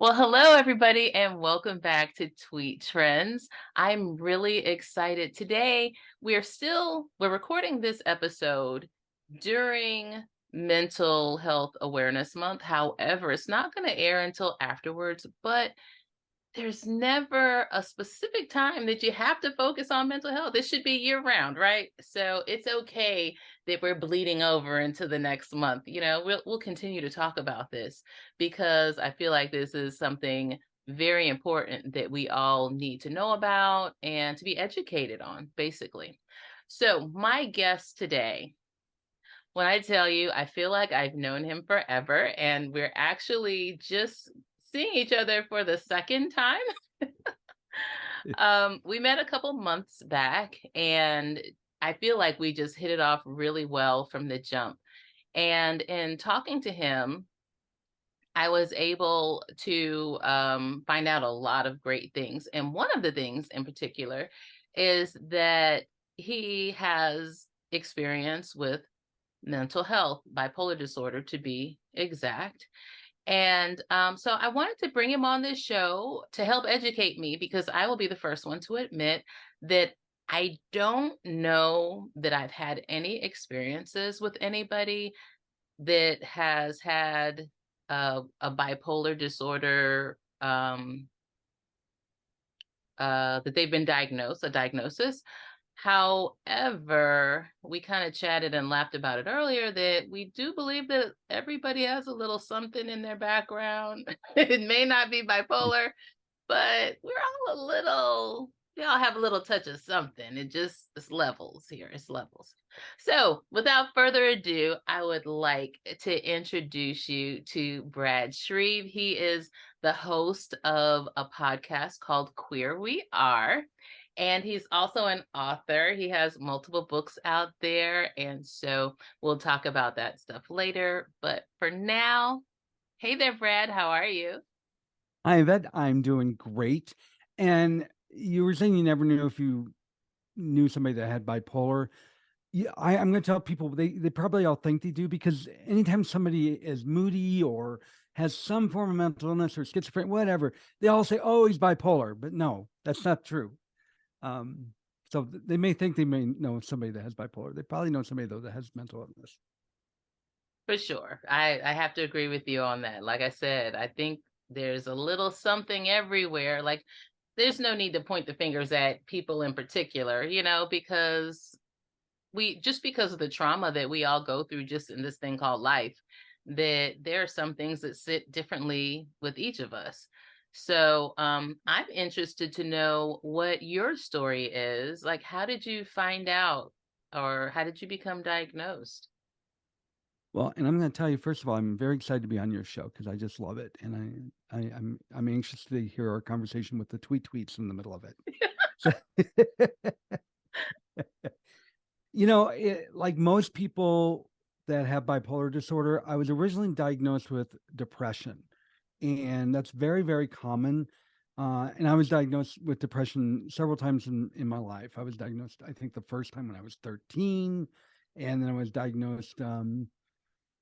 Well, hello, everybody, and welcome back to Tweet Trends. I'm really excited. Today, we're recording this episode during Mental Health Awareness Month. However, it's not going to air until afterwards, but there's never a specific time that you have to focus on mental health. It should be year round, right? So it's okay that we're bleeding over into the next month. We'll continue to talk about this because I feel like this is something very important that we all need to know about and to be educated on, basically. So, my guest today, when I tell you, I feel like I've known him forever, and we're actually just seeing each other for the second time. We met a couple months back, and I feel like we just hit it off really well from the jump. And in talking to him, I was able to find out a lot of great things. And one of the things in particular is that he has experience with mental health, bipolar disorder to be exact. And so I wanted to bring him on this show to help educate me because I will be the first one to admit that I don't know that I've had any experiences with anybody that has had a bipolar disorder, that they've been diagnosed, a diagnosis. However, we kind of chatted and laughed about it earlier that we do believe that everybody has a little something in their background. It may not be bipolar, but we all have a little touch of something. It's levels here, it's levels. So, without further ado, I would like to introduce you to Brad Shreve. He is the host of a podcast called Queer We Are. And he's also an author. He has multiple books out there. And so we'll talk about that stuff later. But for now, hey there, Brad. How are you? Hi, Yvette. I'm doing great. And you were saying you never knew if you knew somebody that had bipolar. Yeah, I'm going to tell people they probably all think they do because anytime somebody is moody or has some form of mental illness or schizophrenia, whatever, they all say, "Oh, he's bipolar," but no, that's not true. Um, they may think they may know somebody that has bipolar. They probably know somebody though that has mental illness. For sure. I have to agree with you on that. Like I said, I think there's a little something everywhere. Like there's no need to point the fingers at people in particular, because because of the trauma that we all go through just in this thing called life, that there are some things that sit differently with each of us. So I'm interested to know what your story is. Like, how did you find out or how did you become diagnosed? Well, and I'm going to tell you first of all, I'm very excited to be on your show because I just love it, and I'm anxious to hear our conversation with the tweets in the middle of it. So, like most people that have bipolar disorder, I was originally diagnosed with depression, and that's very, very common. And I was diagnosed with depression several times in my life. I was diagnosed, I think, the first time when I was 13, and then I was diagnosed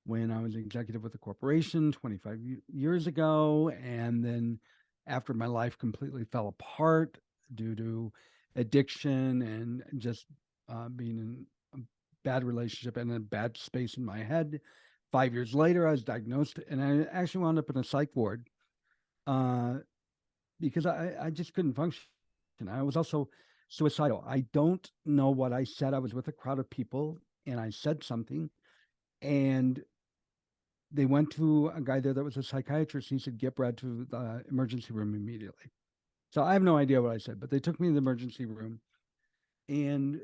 when I was executive with a corporation 25 years ago. And then after my life completely fell apart due to addiction and just being in a bad relationship and a bad space in my head, 5 years later, I was diagnosed and I actually wound up in a psych ward uh, because I just couldn't function. I was also suicidal. I don't know what I said. I was with a crowd of people and I said something, and they went to a guy there that was a psychiatrist. He said, "Get Brad to the emergency room immediately." So I have no idea what I said, but they took me to the emergency room and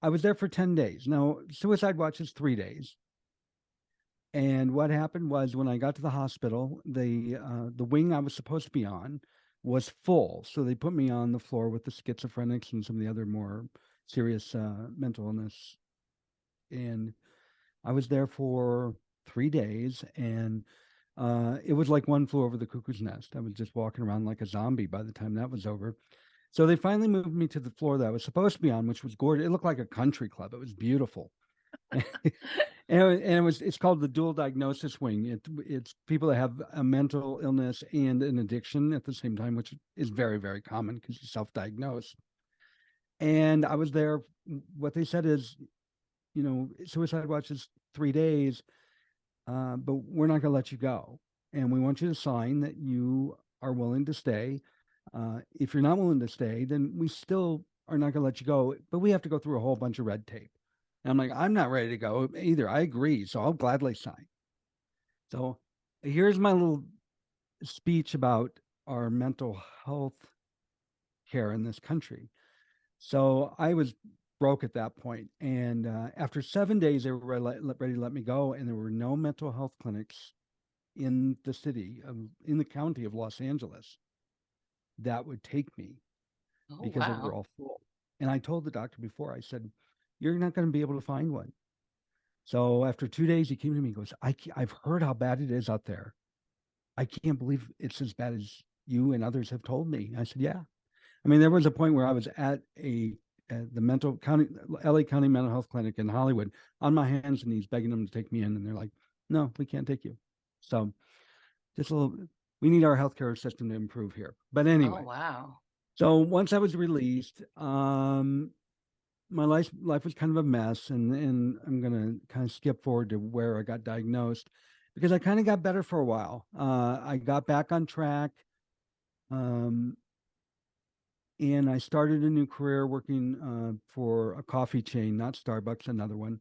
I was there for 10 days. Now, suicide watch is 3 days. And what happened was when I got to the hospital, the wing I was supposed to be on was full. So they put me on the floor with the schizophrenics and some of the other more serious mental illness. And I was there for 3 days, and it was like one flew over the cuckoo's nest. I was just walking around like a zombie by the time that was over. So they finally moved me to the floor that I was supposed to be on, which was gorgeous. It looked like a country club. It was beautiful. It's called the dual diagnosis wing. It's people that have a mental illness and an addiction at the same time, which is very, very common because you self-diagnose. And I was there. What they said is, suicide watch is 3 days, but we're not going to let you go. And we want you to sign that you are willing to stay. If you're not willing to stay, then we still are not going to let you go, but we have to go through a whole bunch of red tape. And I'm like, I'm not ready to go either. I agree. So I'll gladly sign. So here's my little speech about our mental health care in this country. So I was broke at that point. And after 7 days, they were ready to let me go. And there were no mental health clinics in the in the county of Los Angeles that would take me Oh, because they were wow. all full. And I told the doctor before, I said, you're not going to be able to find one. So after 2 days, he came to me and goes, I've heard how bad it is out there. I can't believe it's as bad as you and others have told me. I said, yeah. I mean, there was a point where I was at the mental county, LA County Mental Health Clinic in Hollywood on my hands and knees begging them to take me in. And they're like, no, we can't take you. So just a little, we need our healthcare system to improve here. But Oh, anyway, wow. so once I was released, my life was kind of a mess, and I'm gonna kind of skip forward to where I got diagnosed because I kind of got better for a while. I got back on track, um, and I started a new career working for a coffee chain, not Starbucks, another one.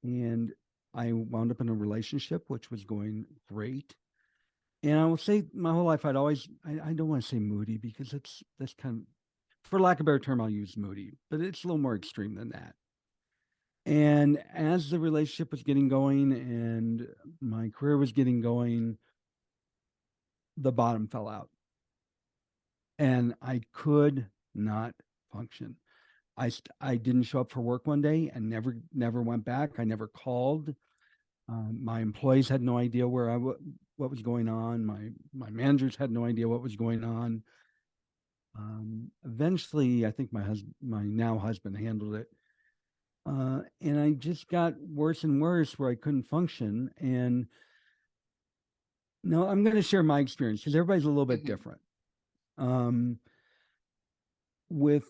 And I wound up in a relationship which was going great. And I will say my whole life I don't want to say moody because that's kind of, for lack of a better term, I'll use moody, but it's a little more extreme than that. And as the relationship was getting going and my career was getting going, the bottom fell out and I could not function. I didn't show up for work one day and never went back. I never called. My employees had no idea what was going on. My managers had no idea what was going on. Eventually, I think my now husband, handled it, and I just got worse and worse, where I couldn't function. And no, I'm going to share my experience because everybody's a little bit Hmm. different. Um, with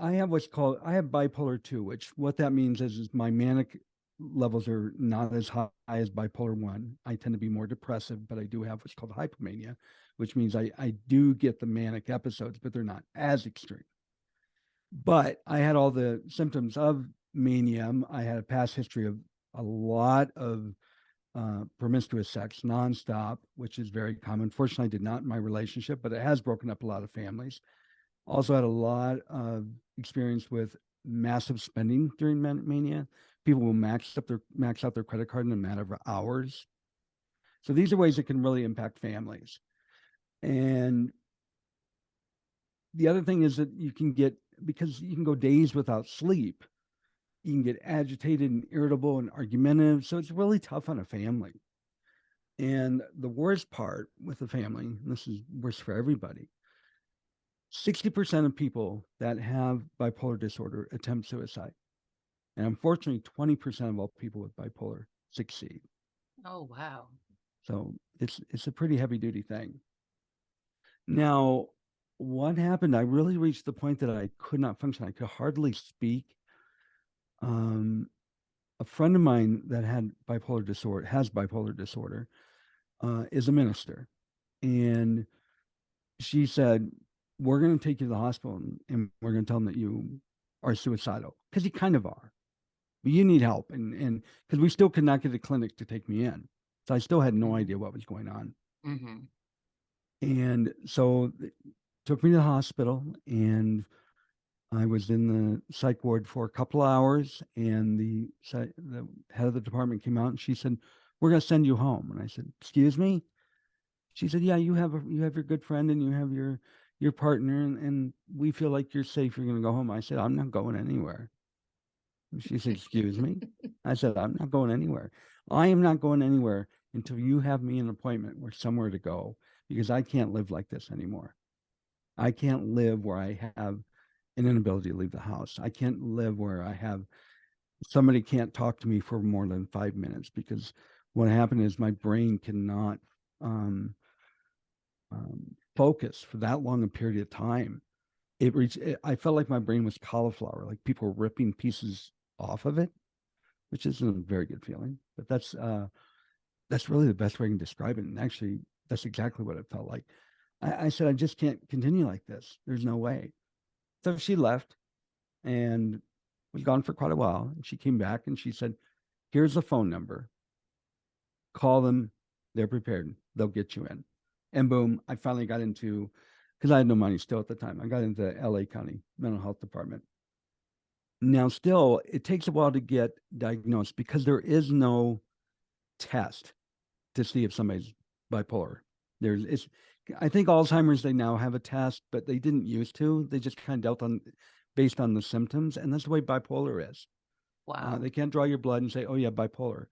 I have bipolar 2, which what that means is my manic levels are not as high as bipolar 1. I tend to be more depressive, but I do have what's called hypomania, which means I do get the manic episodes, but they're not as extreme. But I had all the symptoms of mania. I had a past history of a lot of promiscuous sex nonstop, which is very common. Fortunately, I did not in my relationship, but it has broken up a lot of families. Also had a lot of experience with massive spending during mania. People will max out their credit card in a matter of hours. So these are ways that can really impact families. And the other thing is that because you can go days without sleep, you can get agitated and irritable and argumentative. So it's really tough on a family. And the worst part with the family, and this is worse for everybody, 60% of people that have bipolar disorder attempt suicide. And unfortunately, 20% of all people with bipolar succeed. Oh, wow. So it's a pretty heavy duty thing. Now, what happened? I really reached the point that I could not function. I could hardly speak. Um, a friend of mine that has bipolar disorder, is a minister. And she said, we're going to take you to the hospital and we're going to tell them that you are suicidal, because you kind of are, but you need help. And because we still could not get a clinic to take me in. So I still had no Hmm. idea what was going on. Hmm. And so they took me to the hospital, and I was in the psych ward for a couple of hours. And the head of the department came out and she said, we're going to send you home. And I said, excuse me? She said, yeah, you have your good friend and you have your partner, and we feel like you're safe. You're going to go home. I said, I'm not going anywhere. She said, excuse me? I said, I'm not going anywhere. I am not going anywhere until you have me an appointment or somewhere to go, because I can't live like this anymore. I can't live where I have an inability to leave the house. I can't live where I have somebody can't talk to me for more than 5 minutes, because what happened is my brain cannot um, focus for that long a period of time. I felt like my brain was cauliflower, like people were ripping pieces off of it, which isn't a very good feeling. But that's really the best way I can describe it. And actually, that's exactly what it felt like. I said, I just can't continue like this. There's no way. So she left and was gone for quite a while. And she came back and she said, here's the phone number. Call them. They're prepared. They'll get you in. And boom, I finally got into, because I had no money still at the time, I got into the LA County Mental Health Department. Now, still, it takes a while to get diagnosed because there is no test to see if somebody's bipolar. It's, I think Alzheimer's, they now have a test, but they didn't used to. They just kind of dealt on based on the symptoms. And that's the way bipolar is. Wow. They can't draw your blood and say, oh, yeah, bipolar.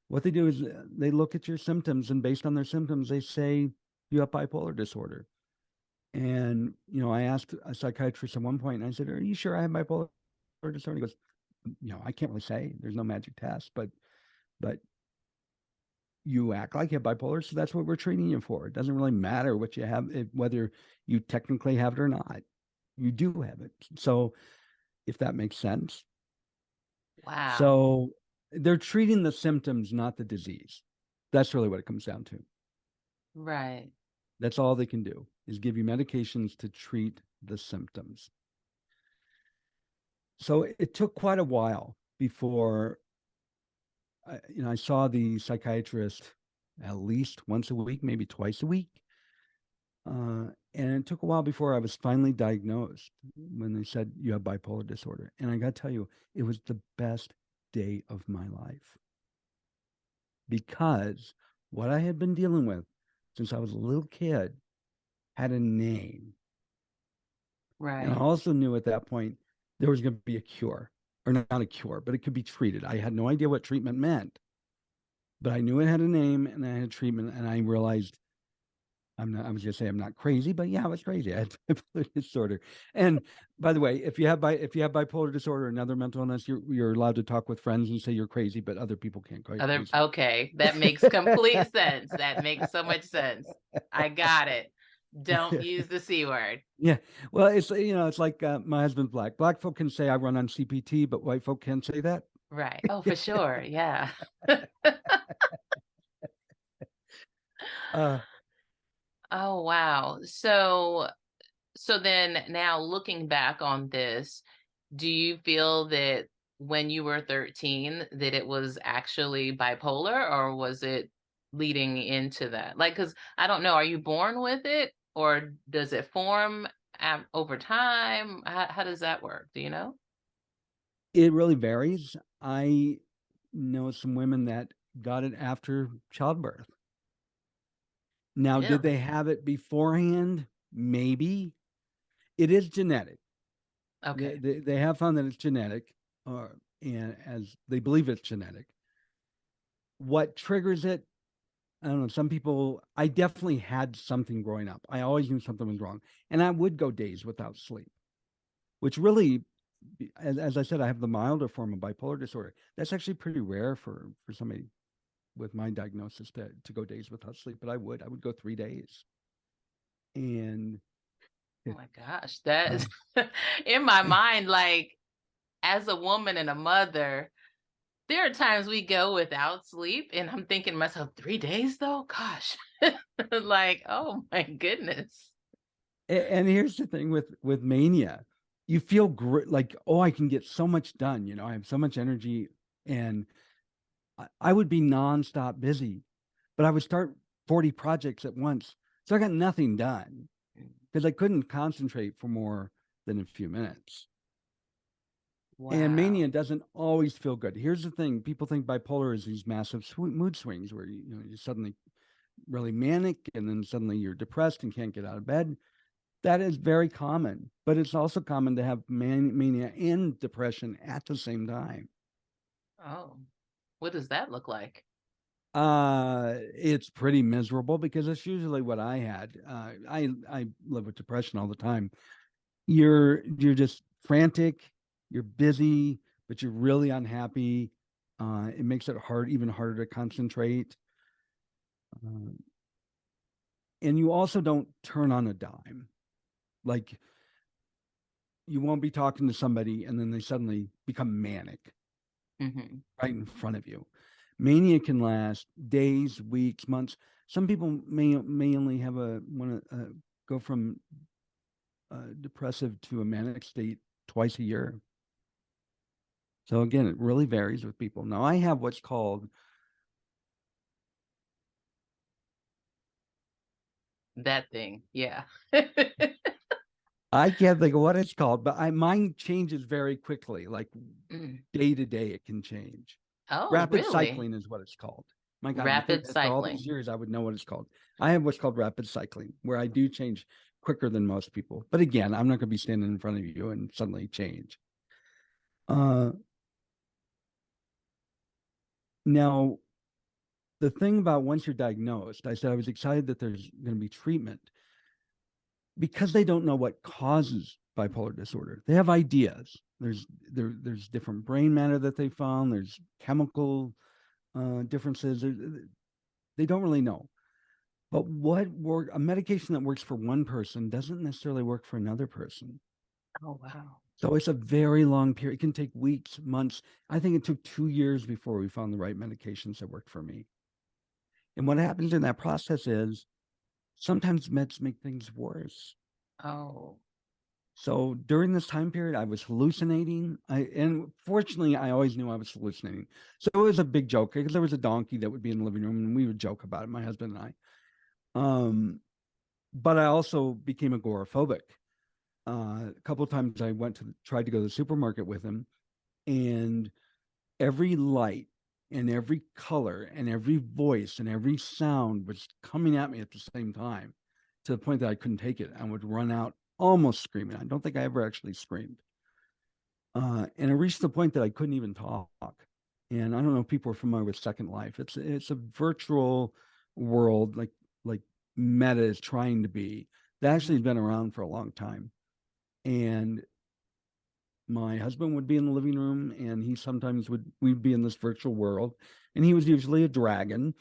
What they do is they look at your symptoms, and based on their symptoms, they say you have bipolar disorder. And, I asked a psychiatrist at one point, and I said, are you sure I have bipolar disorder? He goes, I can't really say. There's no magic test, but you act like you have bipolar, so that's what we're treating you for. It doesn't really matter what you have, whether you technically have it or not. You do have it. So if that makes sense. Wow. So they're treating the symptoms, not the disease. That's really what it comes down to. Right. That's all they can do, is give you medications to treat the symptoms. So it took quite a while before I saw the psychiatrist at least once a week, maybe twice a week. And it took a while before I was finally diagnosed, when they said you have bipolar disorder. And I got to tell you, it was the best day of my life, because what I had been dealing with since I was a little kid had a name. And I Right. also knew at that point there was going to be a cure, or not a cure, but it could be treated. I had no idea what treatment meant, but I knew it had a name and I had treatment. And I realized I was going to say I'm not crazy, but yeah, I was crazy. I had bipolar disorder. And by the way, if you have bipolar disorder or another mental illness, you're allowed to talk with friends and say you're crazy, but other people can't call you Other crazy. okay, that makes complete sense. That makes so much sense. I got it. Don't use the C word. Yeah. Well, it's like my husband's black. Black folk can say I run on CPT, but white folk can't say that. Right. Oh, for sure. Yeah. uh, Oh, wow. So then now looking back on this, do you feel that when you were 13 that it was actually bipolar, or was it leading into that? Like, cuz I don't know, are you born with it, or does it form over time? How does that work? Do you know? it really varies. I know some women that got it after childbirth. Now, did they Really? have it beforehand? Maybe. It is genetic. Okay. They have found that it's genetic, and as they believe it's genetic. What triggers it? I don't know. Some people, I definitely had something growing up. I always knew something was wrong, and I would go days without sleep, which really, as I said, I have the milder form of bipolar disorder. That's actually pretty rare for somebody with my diagnosis to go days without sleep. But I would go 3 days, and Oh my gosh. That uh, is in my mind, like, as a woman and a mother, there are times we go without sleep, and I'm thinking to myself, 3 days though? Gosh. Like, oh my goodness. and here's the thing with mania, you feel great, like, oh, I can get so much done. I have so much energy, and I would be nonstop busy, but I would start 40 projects at once, so I got nothing done because I couldn't concentrate for more than a few minutes. And mania Wow. doesn't always feel good. Here's the thing: people think bipolar is these massive mood swings where you're suddenly really manic, and then suddenly you're depressed and can't get out of bed. That is very common, but it's also common to have mania and depression at the same time. Oh, what does that look like? It's pretty miserable because it's usually what I had. I live with depression all the time. You're just frantic, you're busy, but you're really unhappy. It makes it even harder to concentrate. Uh, and you also don't turn on a dime. Like you won't be talking to somebody and then they suddenly become manic Hmm. right in front of you. Mania can last days, weeks, months. Some people may only have a want to go from depressive to a manic state twice a year. So again, it really varies with people. Now I have what's called That thing. Yeah. I can't think of what it's called, but mine changes very quickly. Like Mm. day to day, it can change. Oh, Rapid really? cycling is what it's called. My God, you think Rapid after all these cycling. years, I would know what it's called. I have what's called rapid cycling, where I do change quicker than most people. But again, I'm not going to be standing in front of you and suddenly change. Uh, Now, the thing about once you're diagnosed, I said I was excited that there's going to be treatment because they don't know what causes bipolar disorder. They have ideas. There's different brain matter that they found. There's chemical differences. They don't really know. But a medication that works for one person doesn't necessarily work for another person. Oh, wow. So it's a very long period. It can take weeks, months. I think it took 2 years before we found the right medications that worked for me. And what happens in that process is sometimes meds make things worse. Oh, So during this time period, I was hallucinating. And fortunately, I always knew I was hallucinating. So it was a big joke because there was a donkey that would be in the living room, and we would joke about it, my husband and I. But I also became agoraphobic. A couple of times I tried to go to the supermarket with him, and every light and every color and every voice and every sound was coming at me at the same time, to the point that I couldn't take it. I would run out almost screaming. I don't think I ever actually screamed. And it reached the point that I couldn't even talk. And I don't know if people are familiar with Second Life. It's a virtual world like Meta is trying to be. That actually has mhm. been around for a long time. And my husband would be in the living room, and he sometimes we'd be in this virtual world, and he was usually a dragon,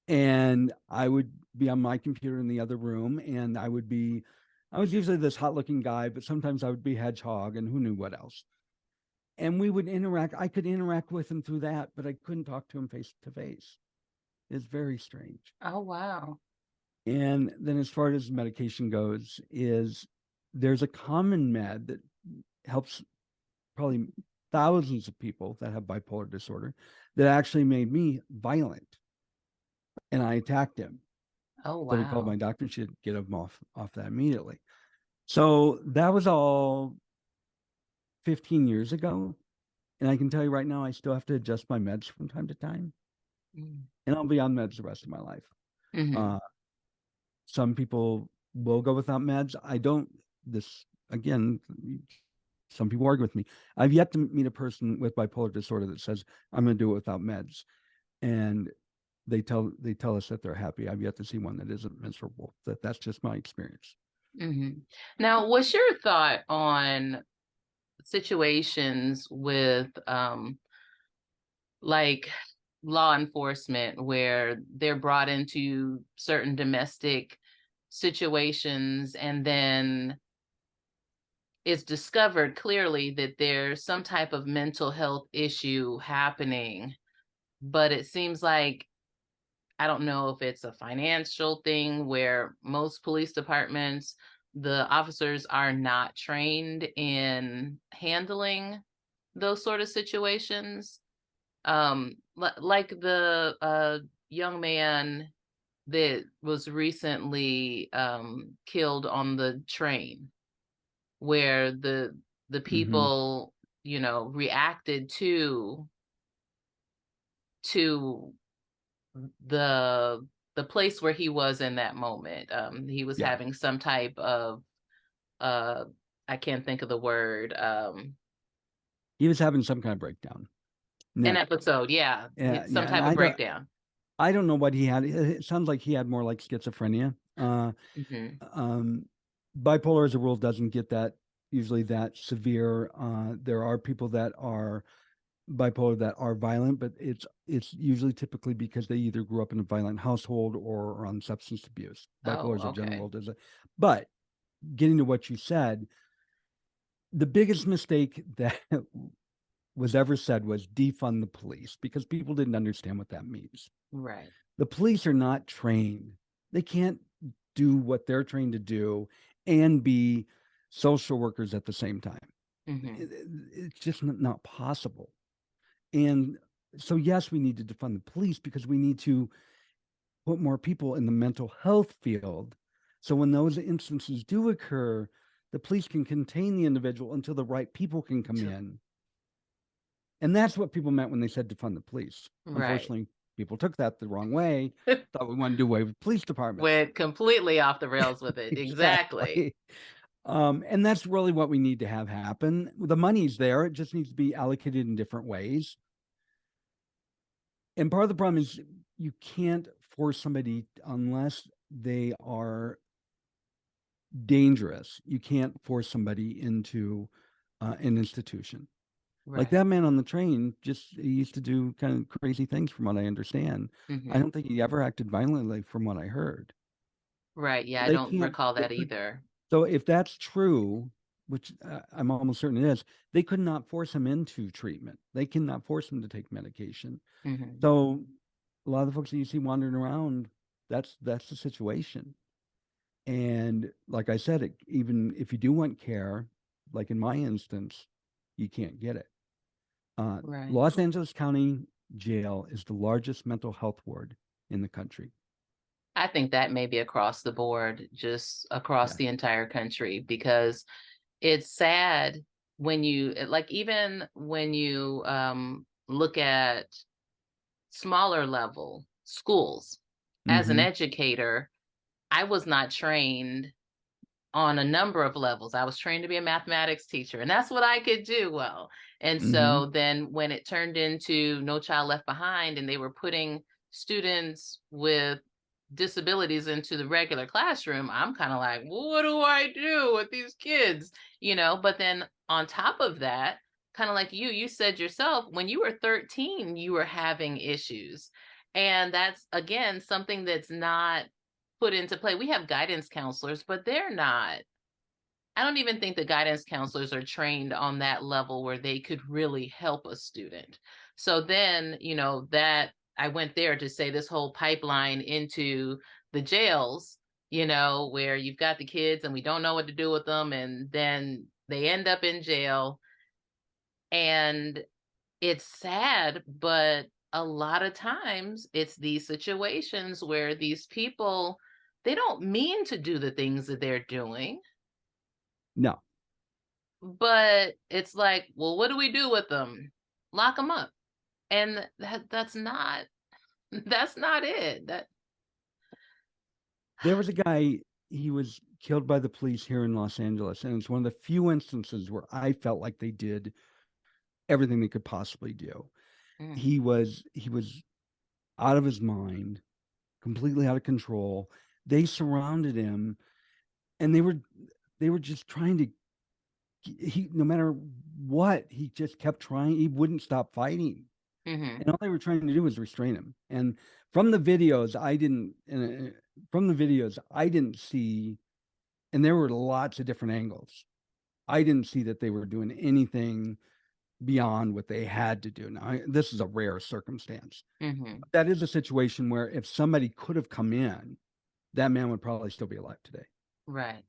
and I would be on my computer in the other room, and I was usually this hot looking guy, but sometimes I would be hedgehog and who knew what else. And we would interact. I could interact with him through that, but I couldn't talk to him face to face. It's very strange. Oh, wow. And then as far as medication goes, is there's a common med that helps probably thousands of people that have bipolar disorder that actually made me violent, and I attacked him. Oh, So we called my wow. doctor and she said, get him off that immediately. So that was all 15 years ago. And I can tell you right now, I still have to adjust my meds from time to time, and I'll be on meds the rest of my life. Mm-hmm. Uh, some people will go without meds. I don't. This again, some people argue with me. I've yet to meet a person with bipolar disorder that says I'm going to do it without meds, and they tell us that they're happy. I've yet to see one that isn't miserable. That's just my experience. Hmm. Now, what's your thought on situations with like law enforcement where they're brought into certain domestic situations and then it's discovered clearly that there's some type of mental health issue happening, but it seems like I don't know if it's a financial thing where most police departments, the officers are not trained in handling those sort of situations. Like the young man that was recently killed on the train, where the Mm-hmm. people, reacted to the the place where he was in that moment. He was Yeah, having some type of uh I can't think of the word. he was having some kind of breakdown. An No, episode, yeah. yeah, Some yeah, and type of breakdown. I don't know what he had. It sounds like he had more like schizophrenia. Hmm. Um, Bipolar, as a rule, doesn't get that usually that severe. There are people that are bipolar that are violent, but it's usually typically because they either grew up in a violent household or are on substance abuse. Bipolar Oh, is a general okay. rule. But getting to what you said, the biggest mistake that was ever said was defund the police because people didn't understand what that means. Right. The police are not trained. They can't do what they're trained to do and be social workers at the same time. Hmm. It's just not possible. And so, yes, we need to defund the police because we need to put more people in the mental health field. So when those instances do occur, the police can contain the individual until the right people can come in. And that's what people meant when they said defund the police. Right. Unfortunately, people took that the wrong way, thought we wanted to do away with police departments. Went completely off the rails with it. Exactly. Exactly. And that's really what we need to have happen. The money's there, it just needs to be allocated in different ways. And part of the problem is you can't force somebody unless they are dangerous. You can't force somebody into an institution. Like Right. that man on the train, just he used to do kind of crazy things, from what I understand. I Hmm. don't think he ever acted violently, from what I heard. Right. Yeah, I They don't can't. recall They that could. either. So if that's true, which I'm almost certain it is, they could not force him into treatment. They cannot force him to take medication. Hmm. So a lot of the folks that you see wandering around, that's the situation. And like I said, even if you do want care, like in my instance, you can't get it. Right. Los Angeles County Jail is the largest mental health ward in the country. I think that may be across the board, just across Yeah. the entire country, because it's sad when you like even when you look at smaller level schools. As an Mm-hmm. educator, I was not trained on a number of levels. I was trained to be a mathematics teacher, and that's what I could do well. And Mm-hmm. so then when it turned into No Child Left Behind and they were putting students with disabilities into the regular classroom, I'm kind of like, well, what do I do with these kids? But then on top of that, kind of like you said yourself, when you were 13, you were having issues. And that's again something that's not put into play. We have guidance counselors, but they're not. I don't even think the guidance counselors are trained on that level where they could really help a student. So then, that I went there to say this whole pipeline into the jails, where you've got the kids and we don't know what to do with them. And then they end up in jail. And it's sad, but a lot of times it's these situations where these people, they don't mean to do the things that they're doing, No, but it's like, well, what do we do with them? Lock them up. And that's not that's not it. That there was a guy. He was killed by the police here in Los Angeles, and it's one of the few instances where I felt like they did everything they could possibly do. mm, He was out of his mind, completely out of control. They surrounded him, and they were just trying to. He no matter what, he just kept trying. He wouldn't stop fighting, mhm, and all they were trying to do was restrain him. And from the videos, I didn't see, and there were lots of different angles. I didn't see that they were doing anything beyond what they had to do. Now, this is a rare circumstance. mhm. That is a situation where if somebody could have come in, that man would probably still be alive today. Right,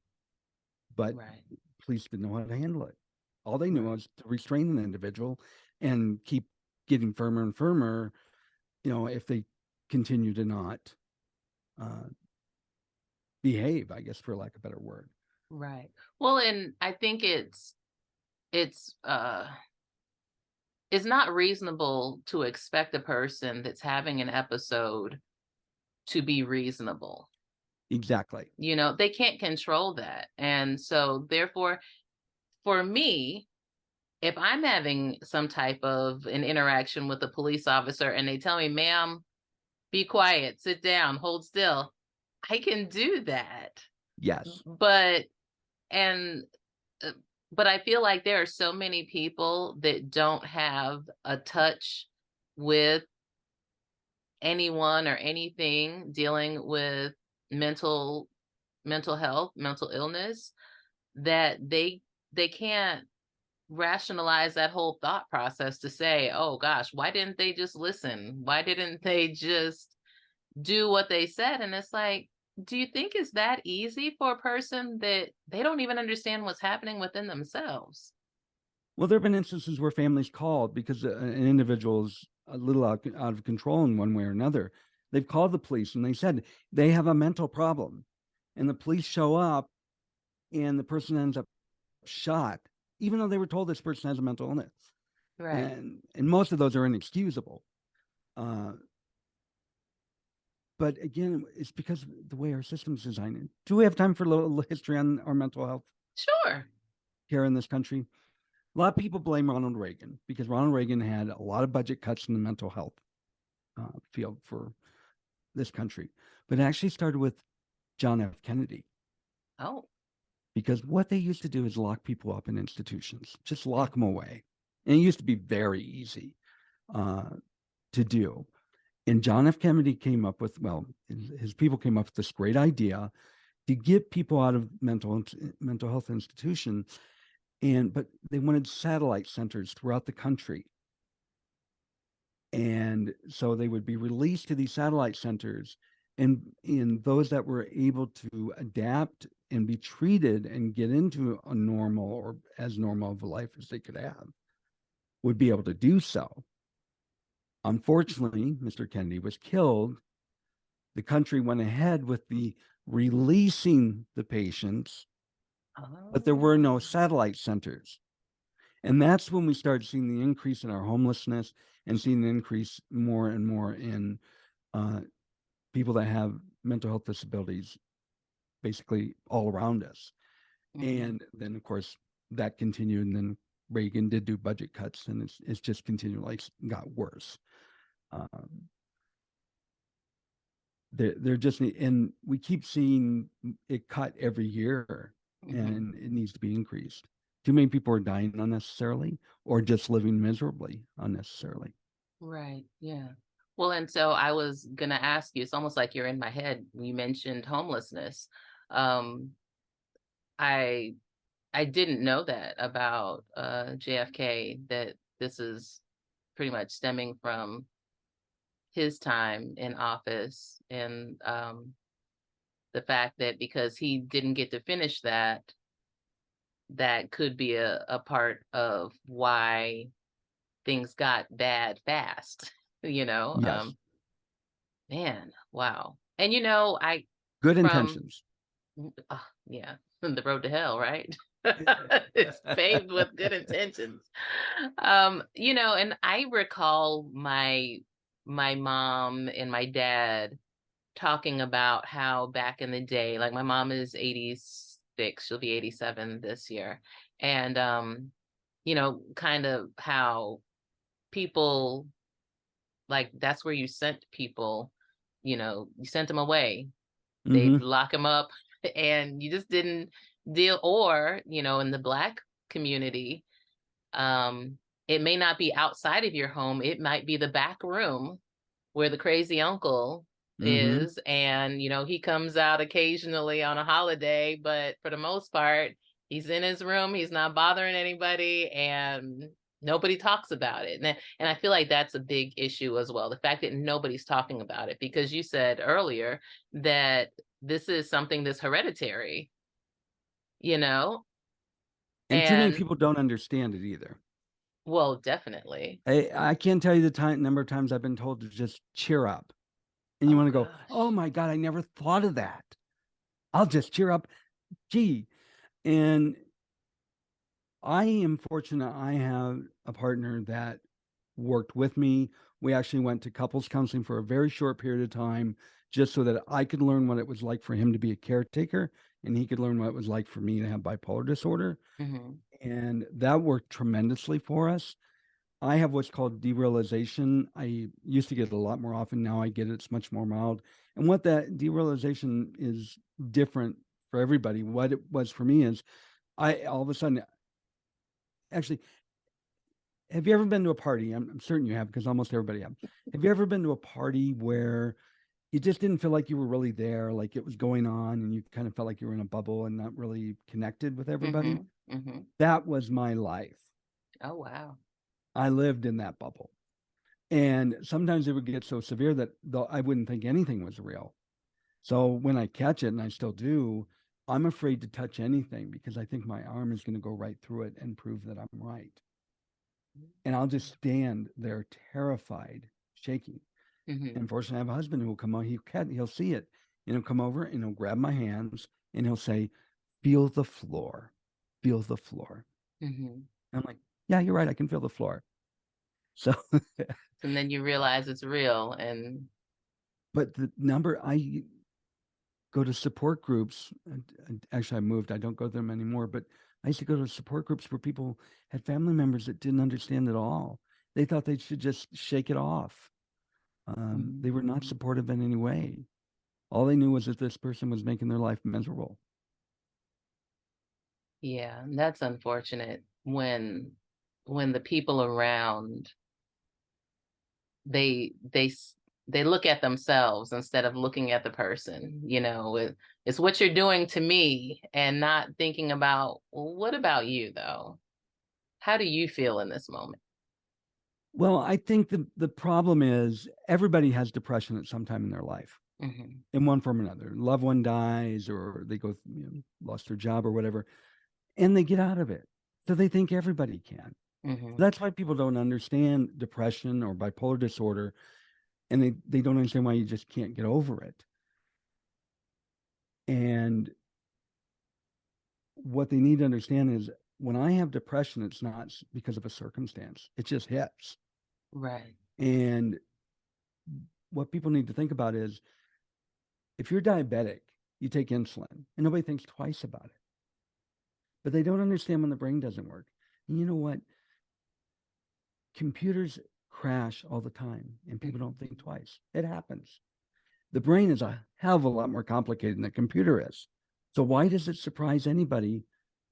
But right, police didn't know how to handle it. All they knew right, was to restrain an individual and keep getting firmer and firmer, if they continue to not uh, behave, I guess, for lack of a better word. right. Well, and I think it's it's not reasonable to expect a person that's having an episode to be reasonable. Exactly. They can't control that. And so therefore, for me, if I'm having some type of an interaction with a police officer and they tell me, ma'am, be quiet, sit down, hold still, I can do that. Yes. But, and, uh, but I feel like there are so many people that don't have a touch with anyone or anything dealing with mental mental health, mental illness, that they can't rationalize that whole thought process to say, "Oh gosh, why didn't they just listen? Why didn't they just do what they said?" And it's like, do you think it's that easy for a person that they don't even understand what's happening within themselves? Well, there have been instances where families called because an individual is a little out of control in one way or another. They've called the police and they said they have a mental problem. And the police show up and the person ends up shot, even though they were told this person has a mental illness. Right. And most of those are inexcusable. Uh, but again, it's because of the way our system's designed. Do we have time for a little history on our mental health Sure. care in this country? A lot of people blame Ronald Reagan because Ronald Reagan had a lot of budget cuts in the mental health field for this country. But it actually started with John F. Kennedy Oh. because what they used to do is lock people up in institutions, just Mm, lock them away. And it used to be very easy uh, to do. And John F. Kennedy came up with, well, his people came up with this great idea to get people out of mental health institutions. But they wanted satellite centers throughout the country. And so they would be released to these satellite centers. And in those that were able to adapt and be treated and get into a normal or as normal of a life as they could have would be able to do so. Unfortunately, Mr. Kennedy was killed. The country went ahead with the releasing the patients, but there were no oh. satellite centers. And that's when we started seeing the increase in our homelessness and seeing the increase more and more in uh, people that have mental health disabilities basically all around us. Mhm. And then, of course, that continued. And then Reagan did do budget cuts, and it's just continually got worse. Um, they're just, and we keep seeing it cut every year, Mhm. and it needs to be increased. Too many people are dying unnecessarily or just living miserably unnecessarily. Right. Yeah. Well, and so I was gonna ask you, it's almost like you're in my head. You mentioned homelessness. Um, I I didn't know that about JFK, that this is pretty much stemming from his time in office, and the fact that because he didn't get to finish that, that could be a part of why things got bad fast. you know, Yes, um, Man, wow. And I good from intentions. yeah, the road to hell, right? It's paved with good intentions. And I recall my mom and my dad talking about how back in the day, like my mom is 86, she'll be 87 this year. And kind of how people, like, that's where you sent people, you sent them away. They'd Hmm. lock them up and you just didn't deal. Or in the Black community, um it may not be outside of your home, it might be the back room where the crazy uncle Hmm. is, and he comes out occasionally on a holiday, but for the most part he's in his room, he's not bothering anybody, and nobody talks about it. And I feel like that's a big issue as well, the fact that nobody's talking about it, because you said earlier that this is something that's hereditary, you know And too many and people don't understand it either. well, definitely. I can't tell you the number of times I've been told to just cheer up. And you Oh want to go, oh gosh. my God, I never thought of that. I'll just cheer up. Gee. And I am fortunate I have a partner that worked with me. We actually went to couples counseling for a very short period of time just so that I could learn what it was like for him to be a caretaker and he could learn what it was like for me to have bipolar disorder. Hmm. And that worked tremendously for us. I have what's called derealization. I used to get it a lot more often. Now I get it. It's much more mild. And what that derealization is different for everybody. What it was for me is I all of a sudden, actually, have you ever been to a party? I'm certain you have because almost everybody have. Have you ever been to a party where you just didn't feel like you were really there, like it was going on, and you kind of felt like you were in a bubble and not really connected with everybody? Mhm. Mhm. That was my life. Oh wow. I lived in that bubble. And sometimes it would get so severe that though I wouldn't think anything was real. So when I catch it, and I still do, I'm afraid to touch anything because I think my arm is going to go right through it and prove that I'm right. And I'll just stand there terrified, shaking. And Mhm. unfortunately, I have a husband who will come on, he'll see it, and he'll come over and he'll grab my hands and he'll say, "Feel the floor, feel the floor." Mhm. I'm like, "Yeah, you're right. I can feel the floor." So, And then you realize it's real, and but the number I go to support groups. And actually, I moved. I don't go to them anymore. But I used to go to support groups where people had family members that didn't understand at all. They thought they should just shake it off. They were not Mhm. supportive in any way. All they knew was that this person was making their life miserable. Yeah, that's unfortunate when the people around they look at themselves instead of looking at the person. It's what you're doing to me and not thinking about, well, what about you though? How do you feel in this moment? Well, I think the problem is everybody has depression at some time in their life, Hmm. in one form or another. Loved one dies, or they go, lost their job or whatever, and they get out of it. So they think everybody can. Hmm. That's why people don't understand depression or bipolar disorder, and they don't understand why you just can't get over it. And what they need to understand is when I have depression, it's not because of a circumstance, it just hits. Right. And what people need to think about is if you're diabetic, you take insulin and nobody thinks twice about it, but they don't understand when the brain doesn't work. And you know what? Computers crash all the time and people don't think Hmm. twice. It happens. The brain is a hell of a lot more complicated than the computer is. So why does it surprise anybody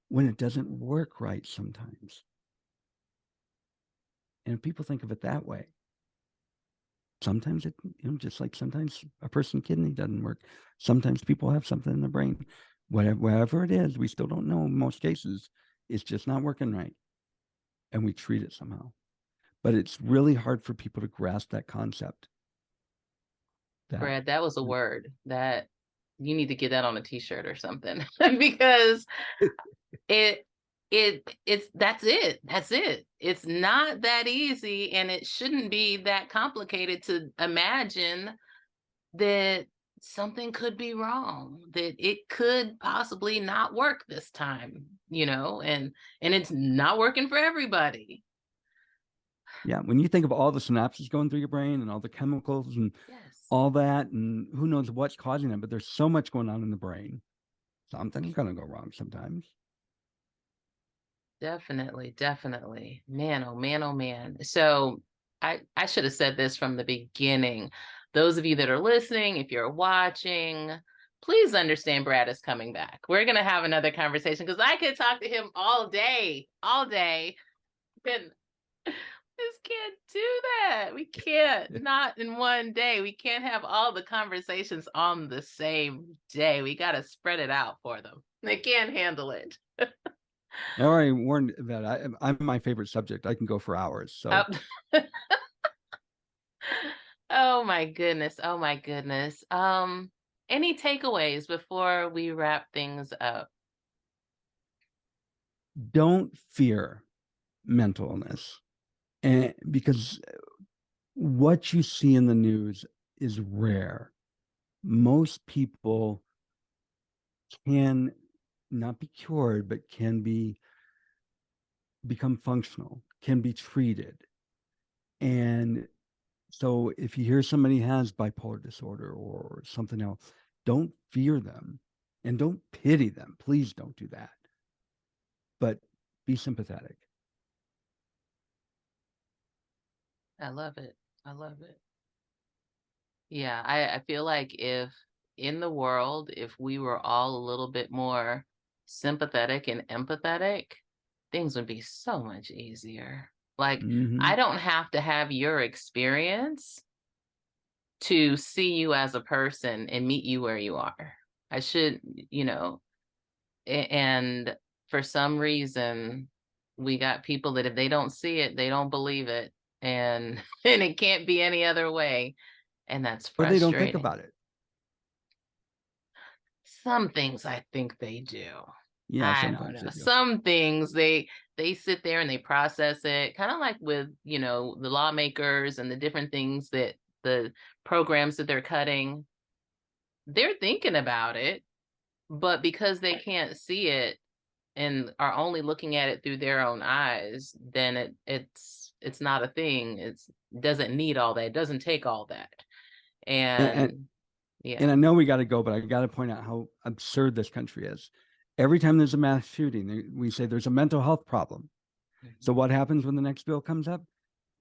when it doesn't work right sometimes? And if people think of it that way, sometimes just like sometimes a person's kidney doesn't work. Sometimes people have something in the brain. Whatever it is, we still don't know in most cases. It's just not working right. And we treat it somehow. But it's really hard for people to grasp that concept that Brad, that was a word that you need to get that on a t-shirt or something because it it's that's it. It's not that easy, and it shouldn't be that complicated to imagine that something could be wrong, that it could possibly not work this time, and it's not working for everybody. yeah, when you think of all the synapses going through your brain and all the chemicals and Yes. all that, and who knows what's causing them, but there's so much going on in the brain. Something's going to go wrong sometimes. Definitely, definitely. Man, oh man, oh man. So I should have said this from the beginning. Those of you that are listening, if you're watching, please understand Brad is coming back. We're gonna have another conversation because I could talk to him all day, all day. And just can't do that. We can't, not in one day. We can't have all the conversations on the same day. We got to spread it out for them. They can't handle it. I already warned that I'm my favorite subject. I can go for hours. Oh. So Oh my goodness. Oh my goodness. Any takeaways before we wrap things up? don't fear mental illness, and because what you see in the news is rare. Most people can not be cured, but can become functional, can be treated. And so if you hear somebody has bipolar disorder or something else, don't fear them and don't pity them. Please don't do that. But be sympathetic. I love it. I love it. Yeah, I feel like if in the world, if we were all a little bit more sympathetic and empathetic, things would be so much easier. Like, I Hmm. don't have to have your experience to see you as a person and meet you where you are. I should, you know, and for some reason, we got people that if they don't see it, they don't believe it. And and it can't be any other way. And that's Or they don't think frustrating. about it. Some things I think they do. Yeah, I don't sometimes know. they do. Some things they sit there and they process it, kind of like with, the lawmakers and the different things that the programs that they're cutting. They're thinking about it, but because they can't see it and are only looking at it through their own eyes, then it's not a thing. It's doesn't need all that. It doesn't take all that. And, and, And and yeah. I know we got to go, but I got to point out how absurd this country is. Every time there's a mass shooting, we say there's a mental health problem. So what happens when the next bill comes up?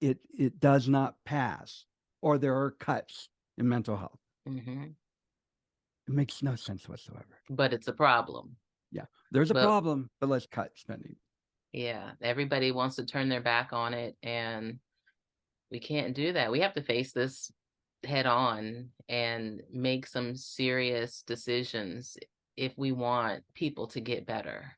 It does not pass, or there are cuts in mental health. Mm-hmm. It makes no sense whatsoever. But it's a problem. Yeah, there's a But problem, but let's cut spending. yeah, everybody wants to turn their back on it, and we can't do that. We have to face this head on and make some serious decisions if we want people to get better.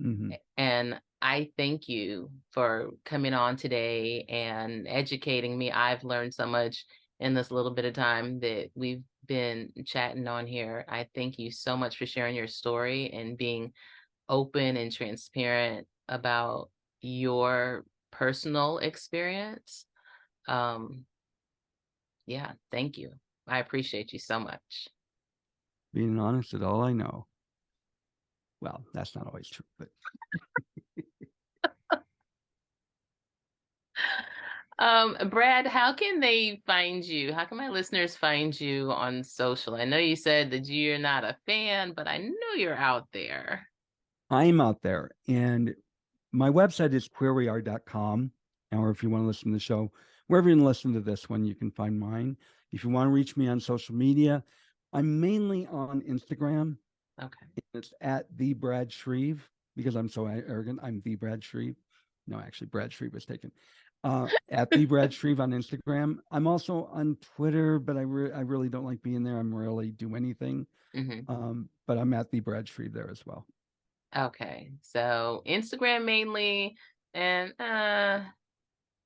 Hmm. And I thank you for coming on today and educating me. I've learned so much in this little bit of time that we've been chatting on here. I thank you so much for sharing your story and being open and transparent about your personal experience. Um, yeah, thank you. I appreciate you so much. Being honest is all I know. Well, that's not always true, but Brad, how can they find you? How can my listeners find you on social? I know you said that you're not a fan, but I know you're out there. I'm out there. And my website is queerweare.com. Or if you want to listen to the show, wherever you can listen to this one, you can find mine. If you want to reach me on social media, I'm mainly on Instagram. Okay. It's at the Brad Shreve because I'm so arrogant. I'm the Brad Shreve. No, actually, Brad Shreve was taken. At the Brad Shreve on Instagram. I'm also on Twitter, but I really don't like being there. I'm rarely do anything. Hmm. But I'm at the Brad Shreve there as well. Okay. So Instagram mainly, and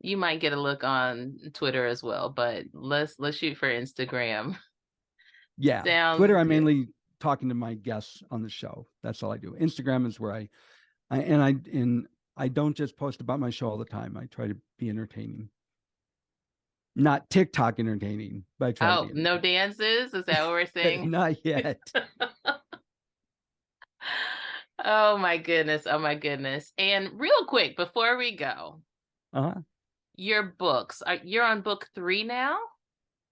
you might get a look on Twitter as well, but let's shoot for Instagram. Yeah, Sounds Twitter. I'm good. mainly talking to my guests on the show. That's all I do. Instagram is where I don't just post about my show all the time. I try to be entertaining, not TikTok entertaining, but I try to Oh, be no entertaining. dances? Is that what we're saying? Not yet. Oh my goodness. Oh my goodness. And real quick before we go, Uh-huh. your books. You're on book 3 now?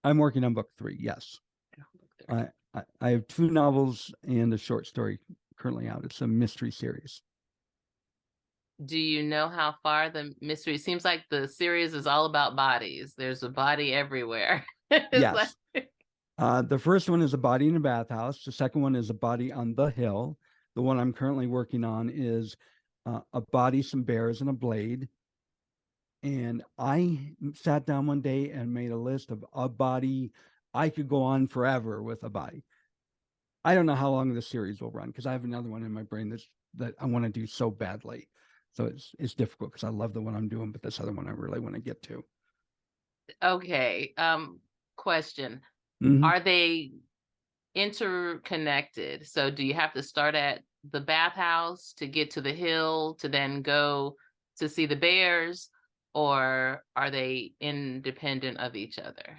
I'm working on book 3. Yes, Oh, book 3. I have 2 novels and a short story currently out. It's a mystery series. Do you know how far the mystery? It seems like the series is all about bodies. There's a body everywhere. It's like Yes. The first one is a body in a bathhouse. The second one is a body on the hill. The one I'm currently working on is a body, some bears, and a blade. And I sat down one day and made a list of a body. I could go on forever with a body. I don't know how long the series will run because I have another one in my brain that I want to do so badly. So it's difficult because I love the one I'm doing, but this other one I really want to get to. okay. Question. Hmm. Are they interconnected? So do you have to start at the bathhouse to get to the hill to then go to see the bears, or are they independent of each other?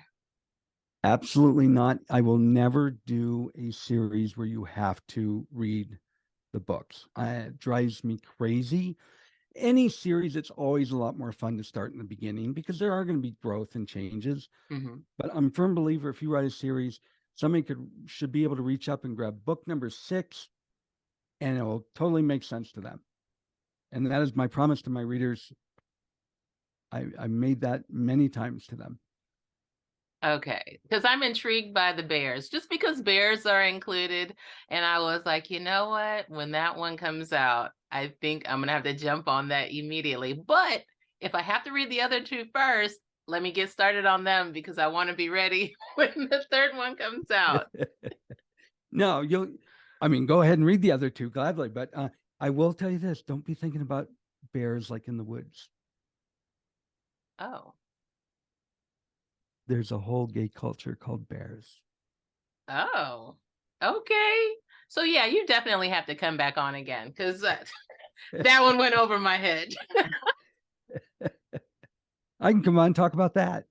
Absolutely not. I will never do a series where you have to read the books. It drives me crazy. Any series, it's always a lot more fun to start in the beginning because there are going to be growth and changes. Hmm. But I'm a firm believer if you write a series, somebody should be able to reach up and grab book number 6, and it will totally make sense to them. And that is my promise to my readers. I made that many times to them. Okay, because I'm intrigued by the bears, just because bears are included. And I was like, you know what? When that one comes out, I think I'm gonna have to jump on that immediately. But if I have to read the other two first, let me get started on them because I want to be ready when the third one comes out. No, I mean, go ahead and read the other two gladly, but I will tell you this: don't be thinking about bears like in the woods. Oh. There's a whole gay culture called bears. Oh. Okay. So yeah, you definitely have to come back on again because that one went over my head. I can come on and talk about that.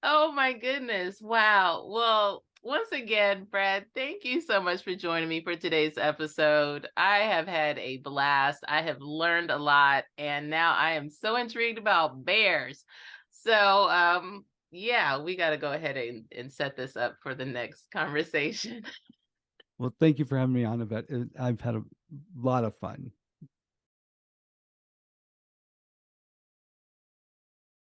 Oh my goodness. Wow. Well, once again, Brad, thank you so much for joining me for today's episode. I have had a blast. I have learned a lot, and now I am so intrigued about bears. So, yeah, we got to go ahead and set this up for the next conversation. Well, thank you for having me on, Yvette. I've had a lot of fun.